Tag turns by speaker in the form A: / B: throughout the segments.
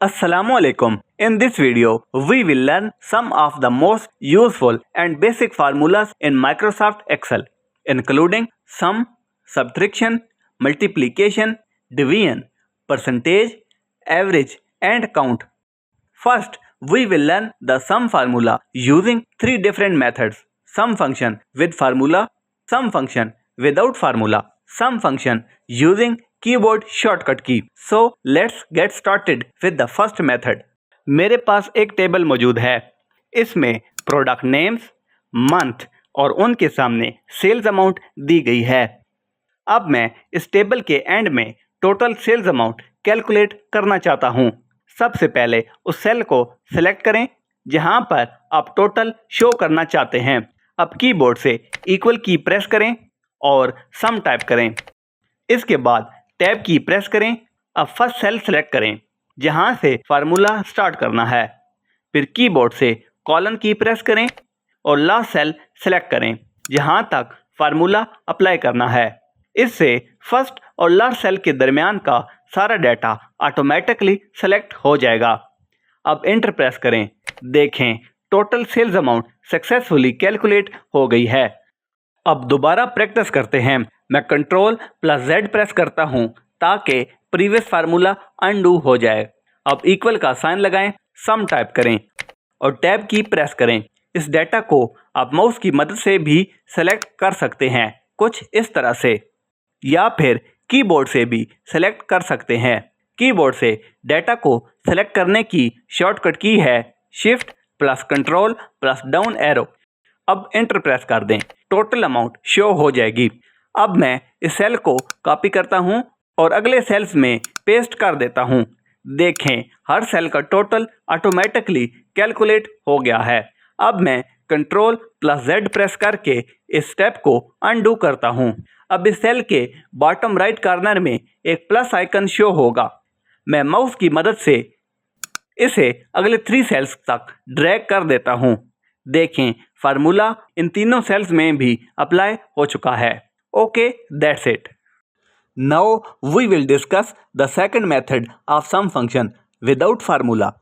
A: Assalamualaikum. In this video, we will learn some of the most useful and basic formulas in Microsoft Excel, including sum, subtraction, multiplication, division, percentage, average, and count. First, we will learn the sum formula using three different methods: sum function with formula, sum function without formula, sum function using keyboard shortcut की। So let's get started with the first method. मेरे पास एक table मौजूद है। इसमें product names, month और उनके सामने सेल्स अमाउंट दी गई है। अब मैं इस टेबल के एंड में टोटल सेल्स अमाउंट कैलकुलेट करना चाहता हूँ। सबसे पहले उस सेल को सिलेक्ट करें जहाँ पर आप टोटल शो करना चाहते हैं। अब कीबोर्ड से इक्वल की प्रेस करें और सम टाइप करें। इसके बाद टैब की प्रेस करें। अब फर्स्ट सेल सेलेक्ट करें जहां से फार्मूला स्टार्ट करना है। फिर कीबोर्ड से कॉलन की प्रेस करें और लास्ट सेल सेलेक्ट करें जहां तक फार्मूला अप्लाई करना है। इससे फर्स्ट और लास्ट सेल के दरमियान का सारा डाटा ऑटोमेटिकली सेलेक्ट हो जाएगा। अब एंटर प्रेस करें। देखें total sales amount successfully calculate हो गई है। अब दोबारा प्रैक्टिस करते हैं। मैं Ctrl+Z प्रेस करता हूं ताकि प्रीवियस फार्मूला अनडू हो जाए। अब इक्वल का साइन लगाएं, सम टाइप करें और टैब की प्रेस करें। इस डाटा को आप माउस की मदद से भी सेलेक्ट कर सकते हैं, कुछ इस तरह से, या फिर कीबोर्ड से भी सेलेक्ट कर सकते हैं। कीबोर्ड से डाटा को सेलेक्ट करने की शॉर्टकट की है Shift+Ctrl+डाउन एरो। अब एंटर प्रेस कर दें। टोटल अमाउंट शो हो जाएगी। अब मैं इस सेल को कॉपी करता हूं और अगले सेल्स में पेस्ट कर देता हूं। देखें हर सेल का टोटल ऑटोमेटिकली कैलकुलेट हो गया है। अब मैं Ctrl+Z प्रेस करके इस स्टेप को अनडू करता हूं। अब इस सेल के बॉटम राइट कॉर्नर में एक प्लस आइकन शो होगा। मैं माउस की मदद से इसे अगले 3 सेल्स तक ड्रैग कर देता हूं। देखें फार्मूला इन तीनों सेल्स में भी अप्लाई हो चुका है। Okay, that's it. Now we will discuss the second method of sum function without formula.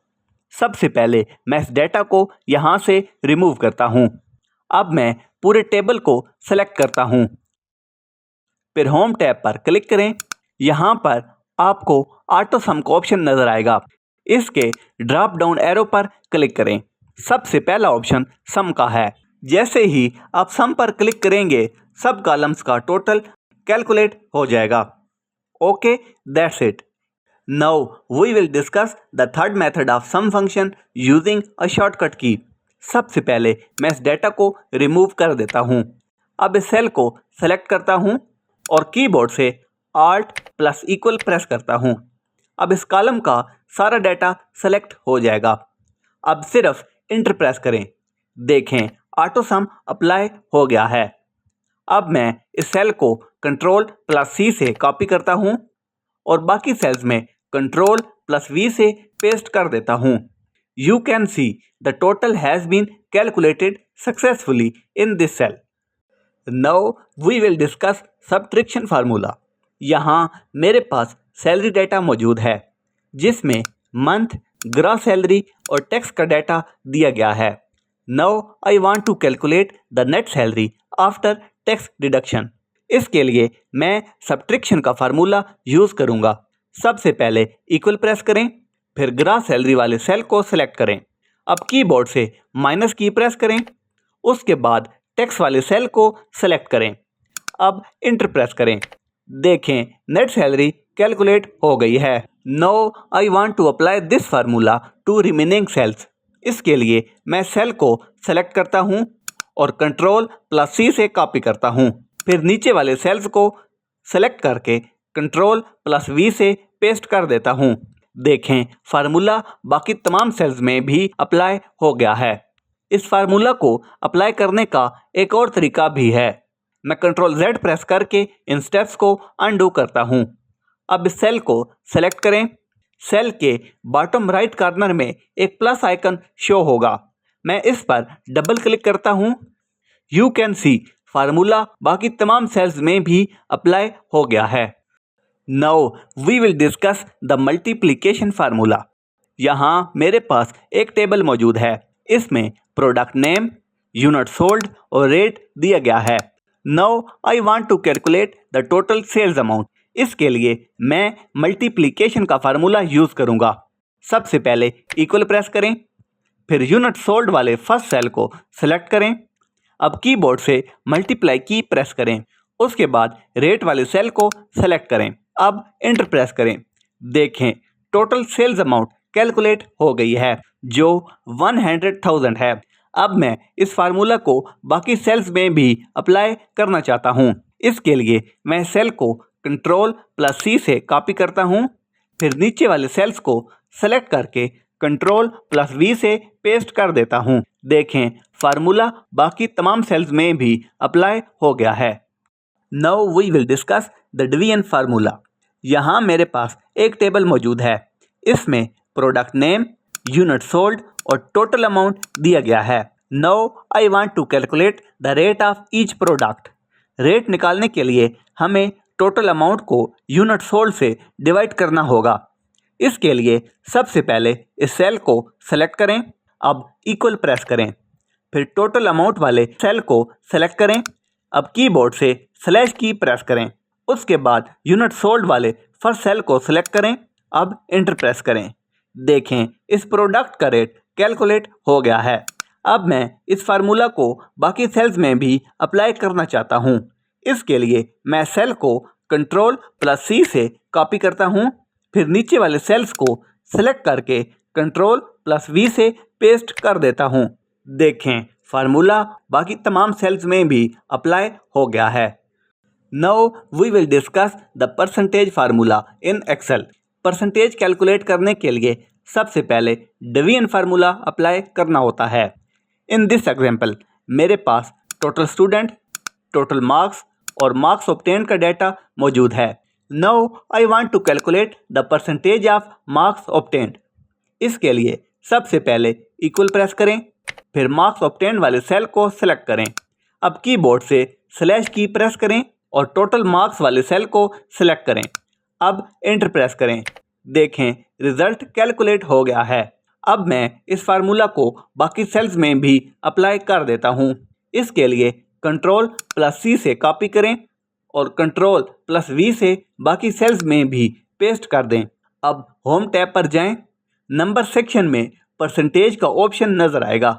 A: सबसे पहले मैं इस डेटा को यहाँ से रिमूव करता हूँ। अब मैं पूरे टेबल को सेलेक्ट करता हूँ। फिर होम टैब पर क्लिक करें। यहाँ पर आपको ऑटो सम का ऑप्शन नजर आएगा। इसके ड्रॉप डाउन एरो पर क्लिक करें। सबसे पहला ऑप्शन सम का है। जैसे ही आप सम पर क्लिक करेंगे सब कॉलम्स का टोटल कैलकुलेट हो जाएगा। Okay, that's it. Now we will discuss the third method of sum function using a shortcut की। सबसे पहले मैं इस डेटा को रिमूव कर देता हूँ। अब इस सेल को सेलेक्ट करता हूँ और कीबोर्ड से Alt+= प्रेस करता हूँ। अब इस कॉलम का सारा डाटा सेलेक्ट हो जाएगा। अब सिर्फ एंटर प्रेस करें। देखें ऑटो सम अप्लाई हो गया है। अब मैं इस सेल को Ctrl+C से कॉपी करता हूं और बाकी सेल्स में Ctrl+V से पेस्ट कर देता हूं। You can see the total has been calculated successfully in this cell. Now we will discuss subtraction formula. यहाँ मेरे पास सैलरी डाटा मौजूद है जिसमें मंथ, ग्रॉस सैलरी और टैक्स का डाटा दिया गया है। Now I want to calculate the net salary after tax deduction. इसके लिए मैं सब्ट्रैक्शन का फार्मूला यूज़ करूँगा। सबसे पहले इक्वल प्रेस करें, फिर ग्रॉस सैलरी वाले सेल को सिलेक्ट करें। अब कीबोर्ड से माइनस की प्रेस करें। उसके बाद टैक्स वाले सेल को सिलेक्ट करें। अब इंटर प्रेस करें। देखें नेट सैलरी कैलकुलेट हो गई है। Now I want to apply this formula to remaining cells. इसके लिए मैं सेल को सेलेक्ट करता हूं और Ctrl+C से कॉपी करता हूं। फिर नीचे वाले सेल्स को सेलेक्ट करके Ctrl+V से पेस्ट कर देता हूं। देखें फार्मूला बाकी तमाम सेल्स में भी अप्लाई हो गया है। इस फार्मूला को अप्लाई करने का एक और तरीका भी है। मैं Ctrl+Z प्रेस करके इन स्टेप्स को अनडू करता हूं। अब इस सेल को सेलेक्ट करें। सेल के बॉटम राइट कॉर्नर में एक प्लस आइकन शो होगा। मैं इस पर डबल क्लिक करता हूं। यू कैन सी फार्मूला बाकी तमाम सेल्स में भी अप्लाई हो गया है। Now we will discuss the multiplication formula. यहाँ मेरे पास एक टेबल मौजूद है। इसमें प्रोडक्ट नेम, यूनिट सोल्ड और रेट दिया गया है। Now I want to calculate the total sales amount. इसके लिए मैं मल्टीप्लिकेशन का फार्मूला यूज़ करूँगा। सबसे पहले इक्वल प्रेस करें, फिर यूनिट सोल्ड वाले फर्स्ट सेल को सिलेक्ट करें। अब कीबोर्ड से मल्टीप्लाई की प्रेस करें। उसके बाद रेट वाले सेल को सेलेक्ट करें। अब एंटर प्रेस करें। देखें टोटल सेल्स अमाउंट कैलकुलेट हो गई है जो 100,000 है। अब मैं इस फार्मूला को बाकी सेल्स में भी अप्लाई करना चाहता हूँ। इसके लिए मैं सेल को Ctrl+C से कॉपी करता हूँ, फिर नीचे वाले सेल्स को सेलेक्ट करके Ctrl+V से पेस्ट कर देता हूँ। देखें फार्मूला बाकी तमाम सेल्स में भी अप्लाई हो गया है। Now we will discuss the division formula. यहाँ मेरे पास एक टेबल मौजूद है। इसमें प्रोडक्ट नेम, यूनिट सोल्ड और टोटल अमाउंट दिया गया है। Now I want to calculate the rate of each product. Rate निकालने के लिए हमें टोटल अमाउंट को यूनिट सोल्ड से डिवाइड करना होगा। इसके लिए सबसे पहले इस सेल को सेलेक्ट करें। अब इक्वल प्रेस करें, फिर टोटल अमाउंट वाले सेल को सेलेक्ट करें। अब कीबोर्ड से स्लैश की प्रेस करें। उसके बाद यूनिट सोल्ड वाले फर्स्ट सेल को सेलेक्ट करें। अब एंटर प्रेस करें। देखें इस प्रोडक्ट का रेट कैलकुलेट हो गया है। अब मैं इस फार्मूला को बाकी सेल्स में भी अप्लाई करना चाहता हूँ। इसके लिए मैं सेल को Ctrl+C से कॉपी करता हूँ, फिर नीचे वाले सेल्स को सेलेक्ट करके Ctrl+V से पेस्ट कर देता हूँ। देखें फार्मूला बाकी तमाम सेल्स में भी अप्लाई हो गया है। Now we will discuss the percentage formula in excel. Percentage calculate करने के लिए सबसे पहले डिवीजन फार्मूला अप्लाई करना होता है। इन दिस एग्जाम्पल मेरे पास टोटल स्टूडेंट, टोटल मार्क्स और मार्क्स ऑब्टेन्ड का डाटा मौजूद है। Now I want to calculate the percentage of marks obtained. इसके लिए सबसे पहले इक्वल प्रेस करें, फिर मार्क्स ऑब्टेन्ड वाले सेल को सेलेक्ट करें। अब कीबोर्ड से स्लैश की प्रेस करें और टोटल मार्क्स वाले सेल को सेलेक्ट करें। अब एंटर प्रेस करें। देखें रिजल्ट कैलकुलेट हो गया है। अब मैं इस फार्मूला को बाकी सेल्स में भी अप्लाई कर देता हूँ। इसके लिए Ctrl+C से कॉपी करें और Ctrl+V से बाकी सेल्स में भी पेस्ट कर दें। अब होम टैब पर जाएं। नंबर सेक्शन में परसेंटेज का ऑप्शन नज़र आएगा।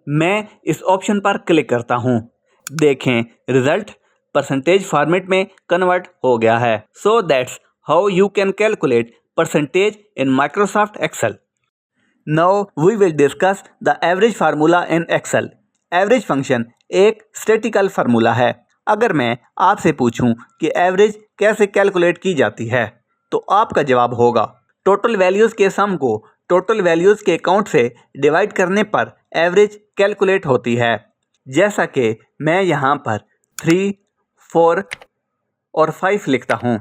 A: मैं इस ऑप्शन पर क्लिक करता हूँ। देखें रिजल्ट परसेंटेज फॉर्मेट में कन्वर्ट हो गया है। So that's how you can calculate percentage in Microsoft excel. Now we will discuss the average formula in excel. Average function एक स्टैटिकल फार्मूला है। अगर मैं आपसे पूछूं कि एवरेज कैसे कैलकुलेट की जाती है तो आपका जवाब होगा टोटल वैल्यूज़ के सम को टोटल वैल्यूज़ के काउंट से डिवाइड करने पर एवरेज कैलकुलेट होती है। जैसा कि मैं यहाँ पर 3, 4 और 5 लिखता हूँ।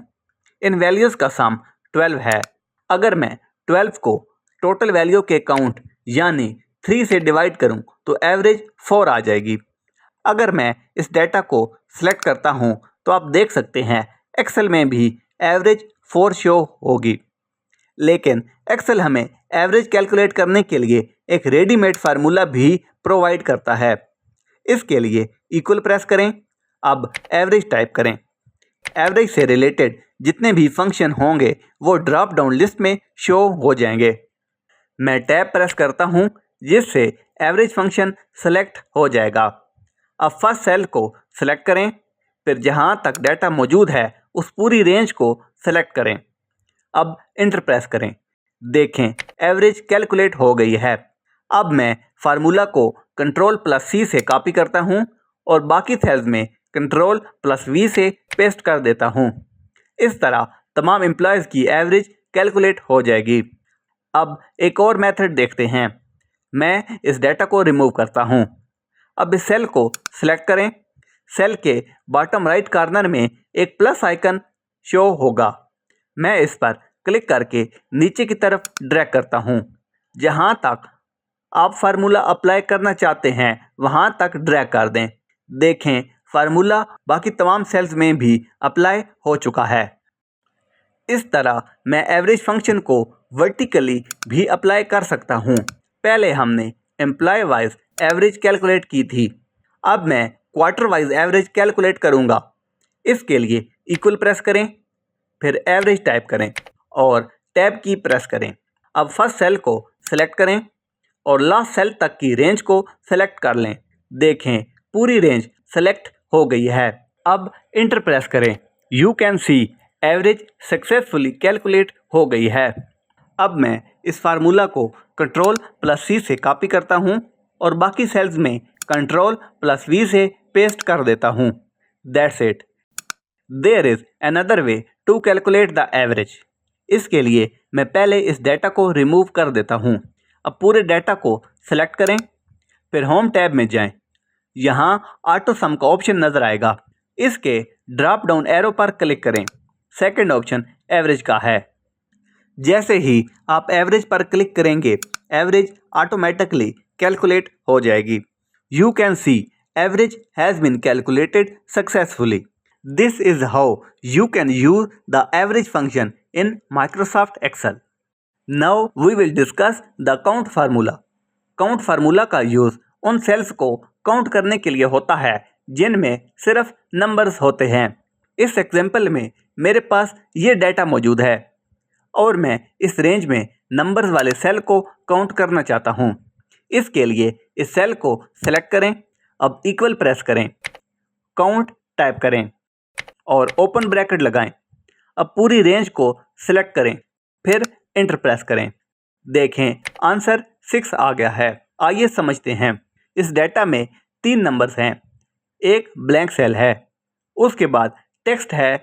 A: इन वैल्यूज़ का सम 12 है। अगर मैं 12 को टोटल वैल्यू के काउंट यानी 3 से डिवाइड करूं तो एवरेज 4 आ जाएगी। अगर मैं इस डेटा को सिलेक्ट करता हूं तो आप देख सकते हैं एक्सेल में भी एवरेज 4 शो होगी। लेकिन एक्सेल हमें एवरेज कैलकुलेट करने के लिए एक रेडीमेड फार्मूला भी प्रोवाइड करता है। इसके लिए इक्वल प्रेस करें। अब एवरेज टाइप करें। एवरेज से रिलेटेड जितने भी फंक्शन होंगे वो ड्रॉप डाउन लिस्ट में शो हो जाएंगे। मैं टैब प्रेस करता हूं जिससे एवरेज फंक्शन सेलेक्ट हो जाएगा। अब फर्स्ट सेल को सेलेक्ट करें, फिर जहां तक डाटा मौजूद है उस पूरी रेंज को सेलेक्ट करें। अब एंटर प्रेस करें। देखें एवरेज कैलकुलेट हो गई है। अब मैं फार्मूला को Ctrl+C से कॉपी करता हूं और बाकी सेल्स में Ctrl+V से पेस्ट कर देता हूं। इस तरह तमाम एम्प्लॉयज़ की एवरेज कैलकुलेट हो जाएगी। अब एक और मेथड देखते हैं। मैं इस डाटा को रिमूव करता हूं। अब इस सेल को सिलेक्ट करें। सेल के बॉटम राइट कॉर्नर में एक प्लस आइकन शो होगा। मैं इस पर क्लिक करके नीचे की तरफ ड्रैग करता हूं। जहां तक आप फार्मूला अप्लाई करना चाहते हैं वहां तक ड्रैग कर दें। देखें फार्मूला बाकी तमाम सेल्स में भी अप्लाई हो चुका है। इस तरह मैं एवरेज फंक्शन को वर्टिकली भी अप्लाई कर सकता हूँ। पहले हमने एम्प्लॉय वाइज एवरेज कैलकुलेट की थी, अब मैं क्वार्टर वाइज एवरेज कैलकुलेट करूँगा। इसके लिए इक्वल प्रेस करें, फिर एवरेज टाइप करें और टैब की प्रेस करें। अब फर्स्ट सेल को सिलेक्ट करें और लास्ट सेल तक की रेंज को सिलेक्ट कर लें। देखें पूरी रेंज सेलेक्ट हो गई है। अब इंटर प्रेस करें। You can see average successfully calculate हो गई है। अब मैं इस फार्मूला को Ctrl+C से कॉपी करता हूँ और बाकी सेल्स में Ctrl+V से पेस्ट कर देता हूँ। That's it. There is another way to calculate the average. इसके लिए मैं पहले इस डाटा को रिमूव कर देता हूँ। अब पूरे डाटा को सेलेक्ट करें, फिर होम टैब में जाएं। यहाँ ऑटो सम का ऑप्शन नज़र आएगा, इसके ड्रॉप डाउन एरो पर क्लिक करें। सेकंड ऑप्शन एवरेज का है। जैसे ही आप एवरेज पर क्लिक करेंगे, एवरेज ऑटोमेटिकली कैलकुलेट हो जाएगी। You can see average has been calculated successfully. This is how you can use the average function in Microsoft excel. Now we will discuss the count formula. Count formula का use उन cells को count करने के लिए होता है जिनमें सिर्फ नंबर्स होते हैं। इस एग्जाम्पल में मेरे पास ये डाटा मौजूद है और मैं इस रेंज में नंबर्स वाले सेल को काउंट करना चाहता हूँ। इसके लिए इस सेल को सेलेक्ट करें, अब इक्वल प्रेस करें, काउंट टाइप करें और ओपन ब्रैकेट लगाएं। अब पूरी रेंज को सिलेक्ट करें, फिर एंटर प्रेस करें। देखें आंसर 6 आ गया है। आइए समझते हैं। इस डाटा में 3 नंबर्स हैं, एक ब्लैंक सेल है, उसके बाद टेक्स्ट है,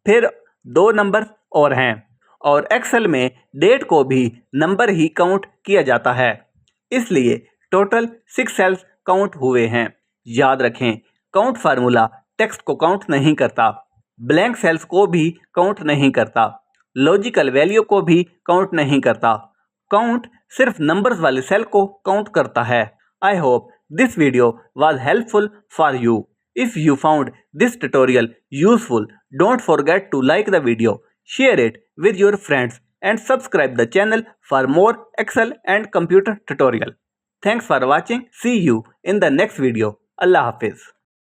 A: फिर 2 नंबर और हैं और एक्सेल में डेट को भी नंबर ही काउंट किया जाता है, इसलिए टोटल 6 सेल्स काउंट हुए हैं। याद रखें काउंट फार्मूला टेक्स्ट को काउंट नहीं करता, ब्लैंक सेल्स को भी काउंट नहीं करता, लॉजिकल वैल्यू को भी काउंट नहीं करता। काउंट सिर्फ नंबर्स वाले सेल को काउंट करता है। I hope this video was helpful for you. If you found this tutorial useful, don't forget to like the video, share it with your friends and subscribe the channel for more Excel and computer tutorial. Thanks for watching. See you in the next video. Allah Hafiz.